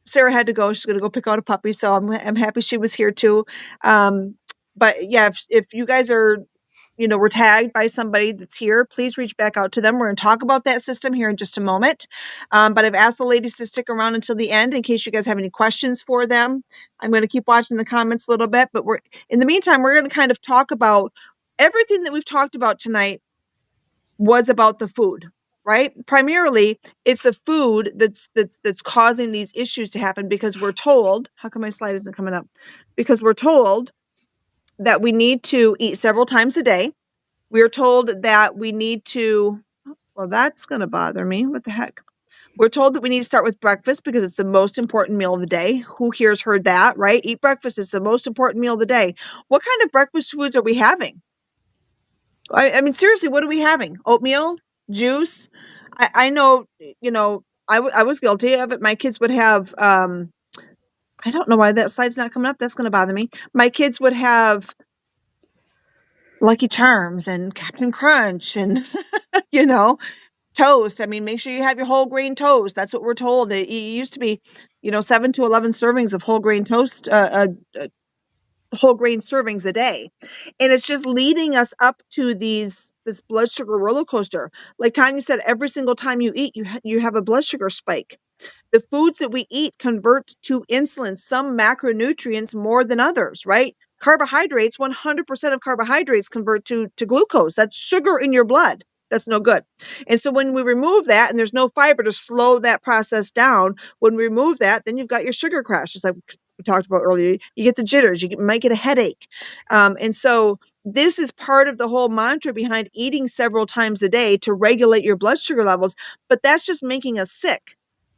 Sarah had to go. She's going to go pick out a puppy, so I'm happy she was here too. But yeah, if you guys are, were tagged by somebody that's here, please reach back out to them. We're going to talk about that system here in just a moment. But I've asked the ladies to stick around until the end in case you guys have any questions for them. I'm going to keep watching the comments a little bit, but in the meantime, we're going to kind of talk about everything that we've talked about tonight was about the food, right? Primarily, it's the food that's causing these issues to happen, because we're told, how come my slide isn't coming up? Because we're told that we need to eat several times a day. We're told that we need to, well, that's going to bother me. What the heck? We're told that we need to start with breakfast because it's the most important meal of the day. Who here's heard that, right? Eat breakfast. It's the most important meal of the day. What kind of breakfast foods are we having? I mean, seriously, what are we having? Oatmeal, juice. I know, I was guilty of it. My kids would have, I don't know why that slide's not coming up. That's going to bother me. My kids would have Lucky Charms and Captain Crunch and, you know, toast. I mean, make sure you have your whole grain toast. That's what we're told. It used to be, 7 to 11 servings of whole grain toast, whole grain servings a day. And it's just leading us up to this blood sugar roller coaster. Like Tanya said, every single time you eat, you have a blood sugar spike. The foods that we eat convert to insulin, some macronutrients more than others, right? Carbohydrates, 100% of carbohydrates convert to glucose. That's sugar in your blood. That's no good. And so when we remove that, and there's no fiber to slow that process down, when we remove that, then you've got your sugar crash, just like we talked about earlier. You get the jitters, you might get a headache. And so this is part of the whole mantra behind eating several times a day to regulate your blood sugar levels, but that's just making us sick.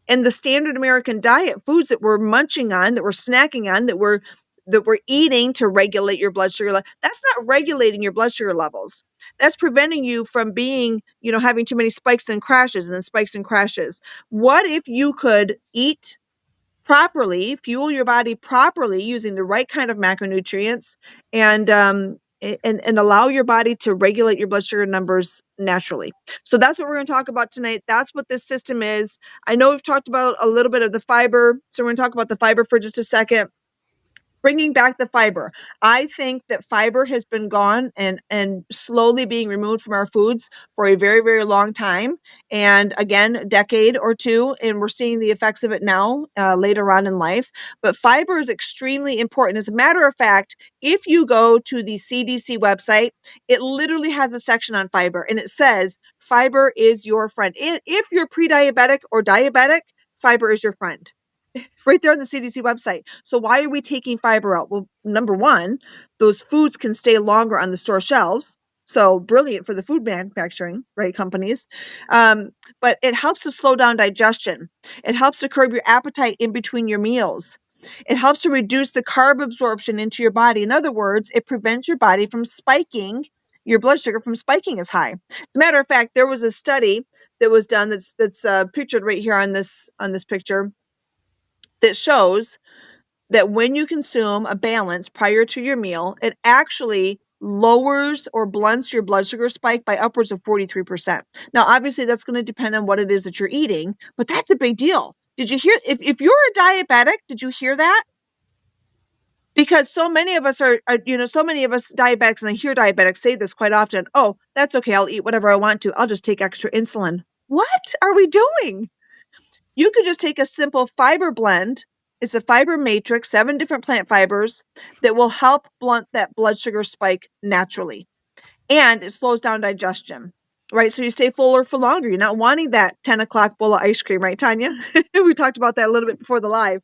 And the standard American diet, foods that we're munching on, that we're snacking on, that we're eating to regulate your blood sugar, that's not regulating your blood sugar levels. That's preventing you from being, having too many spikes and crashes and then spikes and crashes. What if you could eat properly, fuel your body properly using the right kind of macronutrients and allow your body to regulate your blood sugar numbers naturally. So that's what we're going to talk about tonight. That's what this system is. I know we've talked about a little bit of the fiber, so we're going to talk about the fiber for just a second. Bringing back the fiber. I think that fiber has been gone and slowly being removed from our foods for a very, very long time. And again, a decade or two, and we're seeing the effects of it now later on in life. But fiber is extremely important. As a matter of fact, if you go to the CDC website, it literally has a section on fiber, and it says fiber is your friend. If you're pre-diabetic or diabetic, fiber is your friend. Right there on the CDC website. So why are we taking fiber out? Well, number one, those foods can stay longer on the store shelves. So brilliant for the food manufacturing, right, companies. But it helps to slow down digestion. It helps to curb your appetite in between your meals. It helps to reduce the carb absorption into your body. In other words, it prevents your body from spiking, your blood sugar from spiking as high. As a matter of fact, there was a study that was done that's pictured right here on this picture, that shows that when you consume a balance prior to your meal, it actually lowers or blunts your blood sugar spike by upwards of 43%. Now, obviously, that's going to depend on what it is that you're eating, but that's a big deal. Did you hear, if you're a diabetic, did you hear that? Because so many of us are so many of us diabetics, and I hear diabetics say this quite often, oh, that's okay, I'll eat whatever I want to. I'll just take extra insulin. What are we doing? You could just take a simple fiber blend. It's a fiber matrix, 7 different plant fibers that will help blunt that blood sugar spike naturally. And it slows down digestion, right? So you stay fuller for longer. You're not wanting that 10 o'clock bowl of ice cream, right, Tanya? We talked about that a little bit before the live.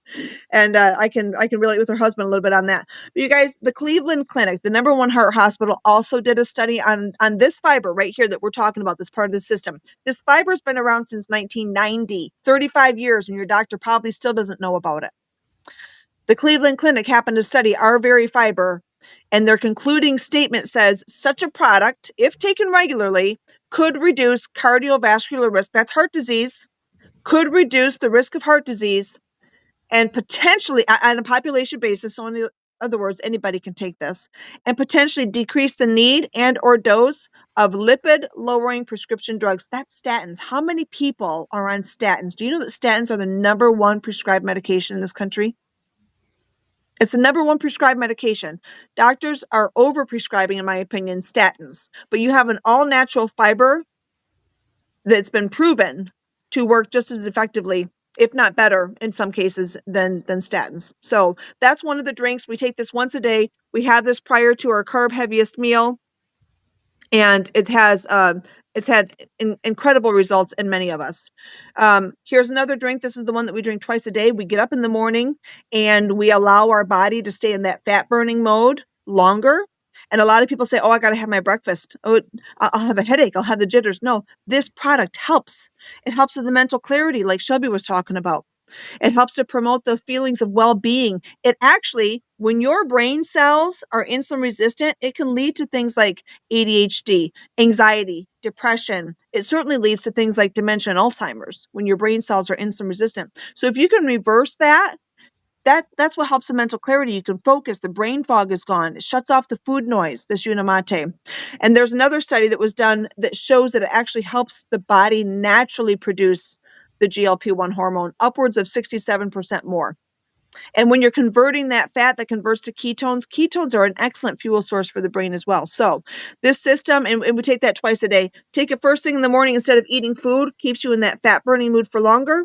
And I can relate with her husband a little bit on that. But you guys, the Cleveland Clinic, the #1 heart hospital, also did a study on this fiber right here that we're talking about, this part of the system. This fiber has been around since 1990, 35 years, and your doctor probably still doesn't know about it. The Cleveland Clinic happened to study our very fiber, and their concluding statement says such a product, if taken regularly, could reduce cardiovascular risk, that's heart disease, could reduce the risk of heart disease, and potentially, on a population basis, so in other words, anybody can take this, and potentially decrease the need and or dose of lipid-lowering prescription drugs. That's statins. How many people are on statins? Do you know that statins are the #1 prescribed medication in this country? It's the #1 prescribed medication. Doctors are over-prescribing, in my opinion, statins. But you have an all-natural fiber that's been proven to work just as effectively, if not better, in some cases, than statins. So that's one of the drinks. We take this once a day. We have this prior to our carb-heaviest meal. And it has it's had incredible results in many of us. Here's another drink. This is the one that we drink twice a day. We get up in the morning and we allow our body to stay in that fat burning mode longer. And a lot of people say, oh, I got to have my breakfast. Oh, I'll have a headache. I'll have the jitters. No, this product helps. It helps with the mental clarity, like Shelby was talking about. It helps to promote the feelings of well-being. It actually, when your brain cells are insulin resistant, it can lead to things like ADHD, anxiety, depression. It certainly leads to things like dementia and Alzheimer's when your brain cells are insulin resistant. So if you can reverse that, that's what helps the mental clarity. You can focus. The brain fog is gone. It shuts off the food noise, this Unamate. And there's another study that was done that shows that it actually helps the body naturally produce the GLP-1 hormone, upwards of 67% more. And when you're converting that fat that converts to ketones, ketones are an excellent fuel source for the brain as well. So this system, and we take that twice a day, take it first thing in the morning instead of eating food, keeps you in that fat burning mood for longer,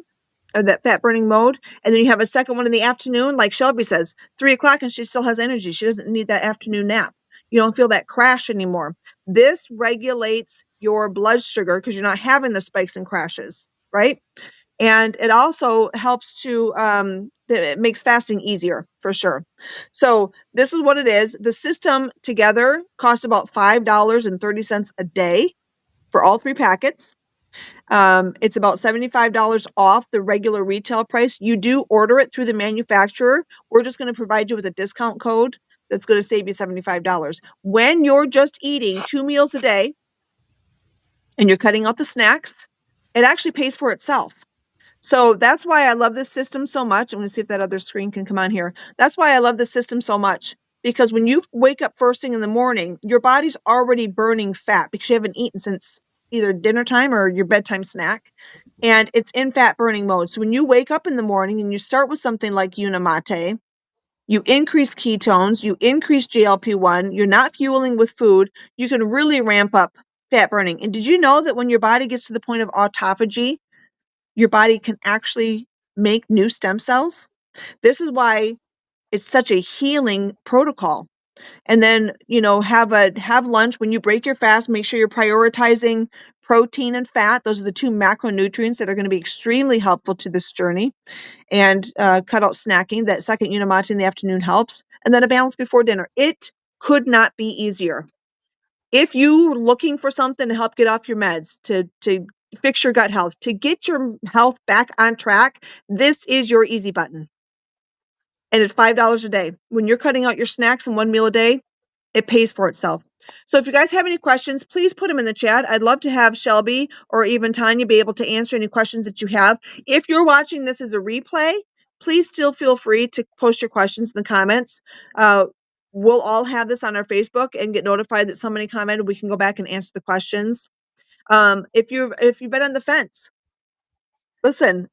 or that fat burning mode. And then you have a second one in the afternoon, like Shelby says, 3 o'clock, and she still has energy. She doesn't need that afternoon nap. You don't feel that crash anymore. This regulates your blood sugar because you're not having the spikes and crashes, right? And it also helps to, it makes fasting easier for sure. So this is what it is. The system together costs about $5.30 a day for all 3 packets. It's about $75 off the regular retail price. You do order it through the manufacturer. We're just going to provide you with a discount code that's going to save you $75. When you're just eating 2 meals a day and you're cutting out the snacks, it actually pays for itself. So that's why I love this system so much. I'm going to see if that other screen can come on here. That's why I love this system so much, because when you wake up first thing in the morning, your body's already burning fat because you haven't eaten since either dinner time or your bedtime snack, and it's in fat burning mode. So when you wake up in the morning and you start with something like Unamate, you increase ketones, you increase GLP-1, you're not fueling with food, you can really ramp up fat burning. And did you know that when your body gets to the point of autophagy, your body can actually make new stem cells? This is why it's such a healing protocol. And then, have lunch. When you break your fast, make sure you're prioritizing protein and fat. Those are the 2 macronutrients that are going to be extremely helpful to this journey. And cut out snacking. That second Unamate in the afternoon helps. And then a balance before dinner. It could not be easier. If you're looking for something to help get off your meds, to fix your gut health, to get your health back on track, this is your easy button. And it's $5 a day. When you're cutting out your snacks and 1 meal a day, it pays for itself. So if you guys have any questions, please put them in the chat. I'd love to have Shelby or even Tanya be able to answer any questions that you have. If you're watching this as a replay, please still feel free to post your questions in the comments. We'll all have this on our Facebook and get notified that somebody commented. We can go back and answer the questions. If you've been on the fence, listen,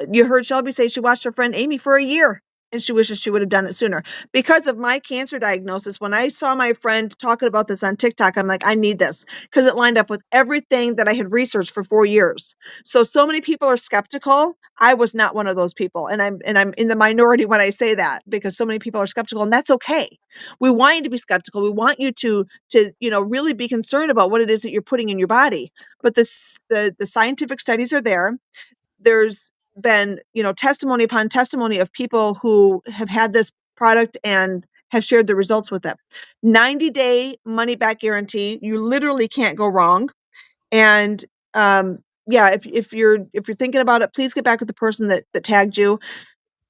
you heard Shelby say she watched her friend Amy for a year and she wishes she would have done it sooner. Because of my cancer diagnosis, when I saw my friend talking about this on TikTok, I'm like, I need this, because it lined up with everything that I had researched for 4 years. So many people are skeptical. I was not one of those people. And I'm in the minority when I say that, because so many people are skeptical, and that's okay. We want you to be skeptical. We want you to really be concerned about what it is that you're putting in your body. But the scientific studies are there. There's been, testimony upon testimony of people who have had this product and have shared the results with it. 90-day money back guarantee. You literally can't go wrong. And if you're thinking about it, please get back with the person that tagged you.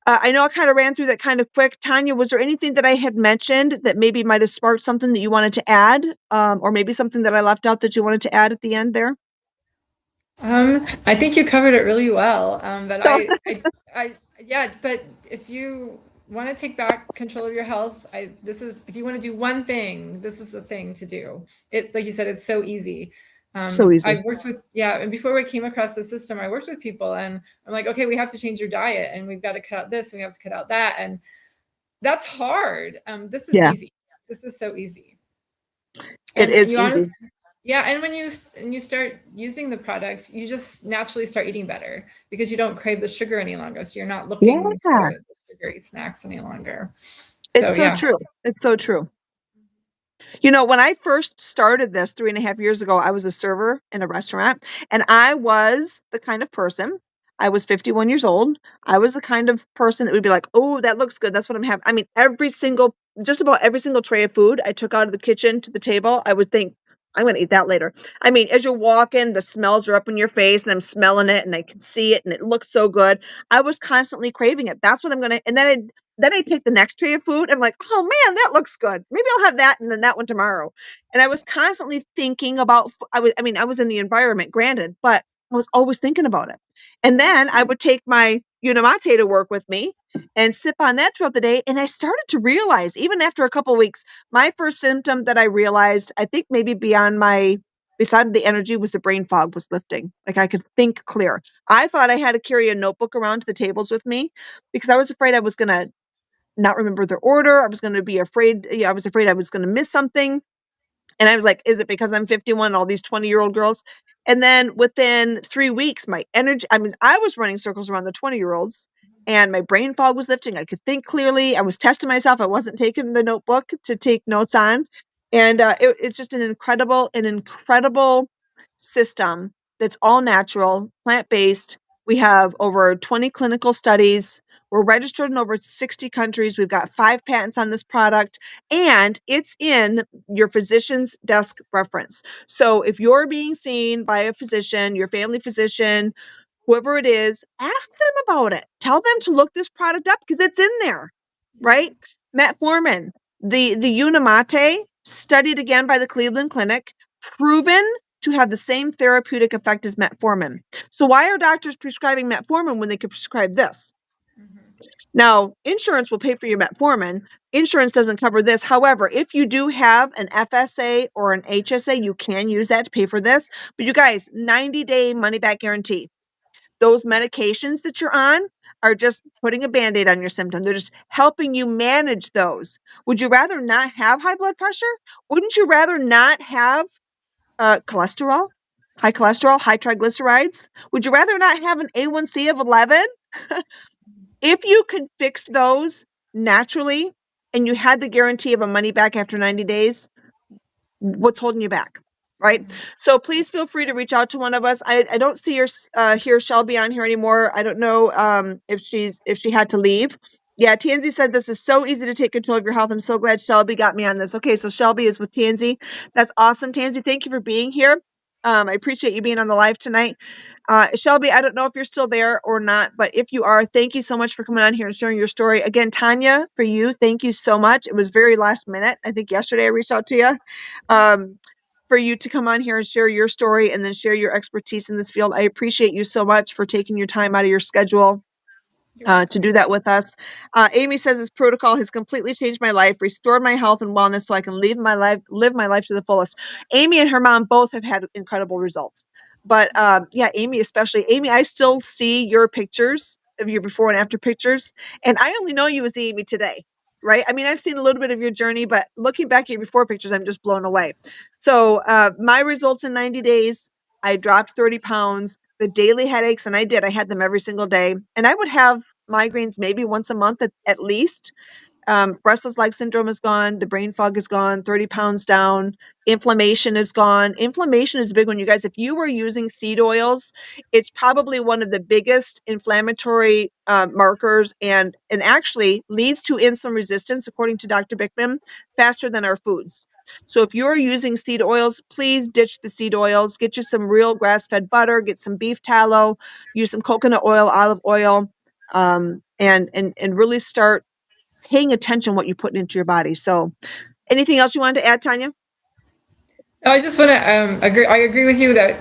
I know I kind of ran through that kind of quick. Tanya, was there anything that I had mentioned that maybe might have sparked something that you wanted to add, or maybe something that I left out that you wanted to add at the end there? I think you covered it really well. But if you want to take back control of your health, if you want to do one thing, this is the thing to do. It's like you said, it's so easy. So easy. I've worked with, and before we came across the system, I worked with people, and I'm like, okay, we have to change your diet, and we've got to cut out this, and we have to cut out that. And that's hard. This is easy. This is so easy. It is easy. And when you start using the products, you just naturally start eating better because you don't crave the sugar any longer. So you're not looking for the sugary snacks any longer. It's so true. It's so true. When I first started this 3.5 years ago, I was a server in a restaurant, and I was the kind of person, I was 51 years old. I was the kind of person that would be like, oh, that looks good. That's what I'm having. I mean, just about every single tray of food I took out of the kitchen to the table, I would think, I'm going to eat that later. I mean, as you're walking, the smells are up in your face, and I'm smelling it, and I can see it, and it looks so good. I was constantly craving it. That's what I'm going to, and then I take the next tray of food. I'm like, oh man, that looks good. Maybe I'll have that and then that one tomorrow. And I was constantly thinking about, I was in the environment, granted, but I was always thinking about it. And then I would take my Unamate to work with me, and sip on that throughout the day. And I started to realize, even after a couple of weeks, my first symptom that I realized, I think maybe beside the energy, was the brain fog was lifting. Like I could think clear. I thought I had to carry a notebook around to the tables with me because I was afraid I was going to not remember their order. I was going to be afraid. I was afraid I was going to miss something. And I was like, is it because I'm 51, all these 20-year-old girls? And then within 3 weeks, my energy, I was running circles around the 20-year-olds and my brain fog was lifting. I could think clearly. I was testing myself. I wasn't taking the notebook to take notes on. And it's just an incredible system that's all natural, plant-based. We have over 20 clinical studies. We're registered in over 60 countries. We've got 5 patents on this product, and it's in your physician's desk reference. So if you're being seen by a physician, your family physician, whoever it is, ask them about it. Tell them to look this product up because it's in there, right? Metformin, the Unimate, studied again by the Cleveland Clinic, proven to have the same therapeutic effect as metformin. So why are doctors prescribing metformin when they could prescribe this? Now, insurance will pay for your metformin. Insurance doesn't cover this. However, if you do have an FSA or an HSA, you can use that to pay for this. But you guys, 90-day money-back guarantee. Those medications that you're on are just putting a Band-Aid on your symptom. They're just helping you manage those. Would you rather not have high blood pressure? Wouldn't you rather not have cholesterol, high triglycerides? Would you rather not have an A1C of 11? If you could fix those naturally and you had the guarantee of a money back after 90 days, what's holding you back? Right? So please feel free to reach out to one of us. I don't see here Shelby on here anymore. I don't know if she had to leave. Yeah, Tansy said this is so easy to take control of your health. I'm so glad Shelby got me on this. Okay, so Shelby is with Tansy. That's awesome. Tansy, thank you for being here. I appreciate you being on the live tonight. Shelby, I don't know if you're still there or not, but if you are, thank you so much for coming on here and sharing your story. Again, Tanya, for you, thank you so much. It was very last minute. I think yesterday I reached out to you for you to come on here and share your story and then share your expertise in this field. I appreciate you so much for taking your time out of your schedule to do that with us. Amy says this protocol has completely changed my life, restored my health and wellness so I can live my life to the fullest. Amy and her mom both have had incredible results. But yeah, Amy especially. Amy, I still see your pictures of your before and after pictures, and I only know you as the Amy today, right? I mean, I've seen a little bit of your journey, but looking back at your before pictures, I'm just blown away. So my results in 90 days, I dropped 30 pounds. The daily headaches, and I had them every single day. And I would have migraines maybe once a month at least. Restless leg syndrome is gone. The brain fog is gone. 30 pounds down. Inflammation is gone. Inflammation is a big one, you guys. If you were using seed oils, it's probably one of the biggest inflammatory markers and actually leads to insulin resistance, according to Dr. Bickman, faster than our foods. So if you're using seed oils, please ditch the seed oils. Get you some real grass-fed butter. Get some beef tallow. Use some coconut oil, olive oil, and really start paying attention what you put into your body. So anything else you wanted to add, Tanya? I just want to agree. I agree with you that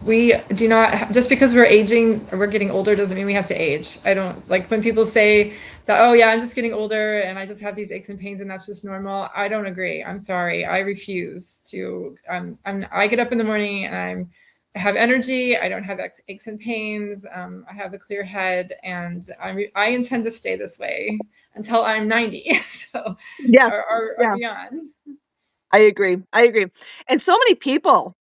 we do not, just because we're aging or we're getting older doesn't mean we have to age. I don't like when people say that, oh yeah, I'm just getting older and I just have these aches and pains and that's just normal. I don't agree. I'm sorry. I refuse to. I get up in the morning and I have energy. I don't have aches and pains. I have a clear head, and I intend to stay this way until I'm 90. So yes, or beyond. I agree. And so many people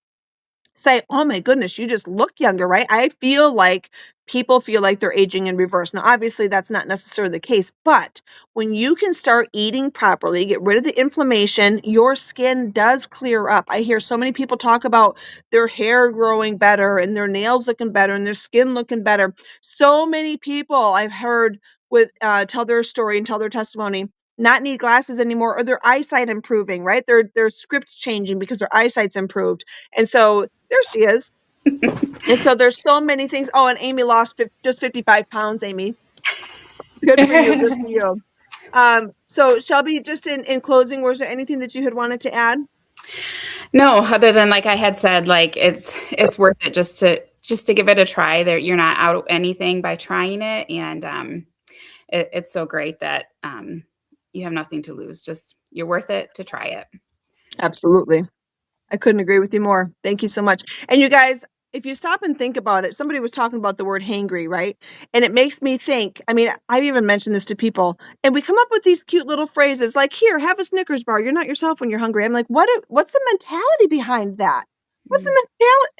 say, oh my goodness, you just look younger, right? I feel like people feel like they're aging in reverse. Now, obviously, that's not necessarily the case, but when you can start eating properly, get rid of the inflammation, your skin does clear up. I hear so many people talk about their hair growing better and their nails looking better and their skin looking better. So many people I've heard tell their story and tell their testimony, not need glasses anymore, or their eyesight improving, right? Their script changing because their eyesight's improved. And so there she is. And so there's so many things. Oh, and Amy lost just 55 pounds, Amy. Good for you. Good for you. So Shelby, just in closing, was there anything that you had wanted to add? No, other than like I had said, like it's worth it just to give it a try. There, you're not out anything by trying it, and it's so great that you have nothing to lose. Just you're worth it to try it. Absolutely. I couldn't agree with you more. Thank you so much. And you guys, if you stop and think about it, somebody was talking about the word hangry, right? And it makes me think, I mean, I've even mentioned this to people, and we come up with these cute little phrases like, here, have a Snickers bar. You're not yourself when you're hungry. I'm like, what's the mentality behind that? What's the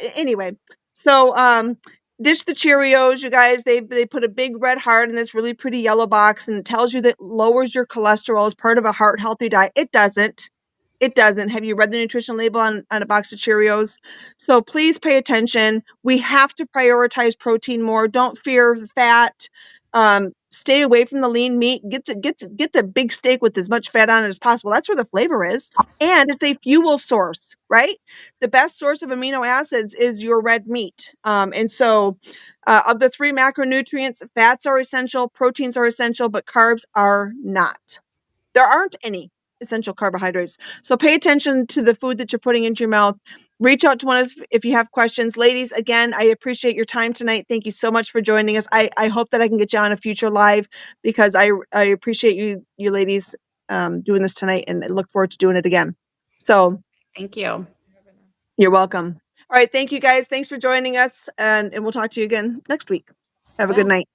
mentality? Anyway, so dish the Cheerios, you guys. They put a big red heart in this really pretty yellow box, and it tells you that lowers your cholesterol as part of a heart healthy diet. It doesn't. It doesn't. Have you read the nutrition label on a box of Cheerios? So please pay attention. We have to prioritize protein more. Don't fear the fat. Stay away from the lean meat. Get the big steak with as much fat on it as possible. That's where the flavor is. And it's a fuel source, right? The best source of amino acids is your red meat. And so of the 3 macronutrients, fats are essential, proteins are essential, but carbs are not. There aren't any essential carbohydrates. So pay attention to the food that you're putting into your mouth. Reach out to one of us if you have questions. Ladies, again, I appreciate your time tonight. Thank you so much for joining us. I hope that I can get you on a future live because I appreciate you ladies doing this tonight, and I look forward to doing it again. So Thank you. you're welcome. All right. Thank you guys. Thanks for joining us, and we'll talk to you again next week. Have a good night.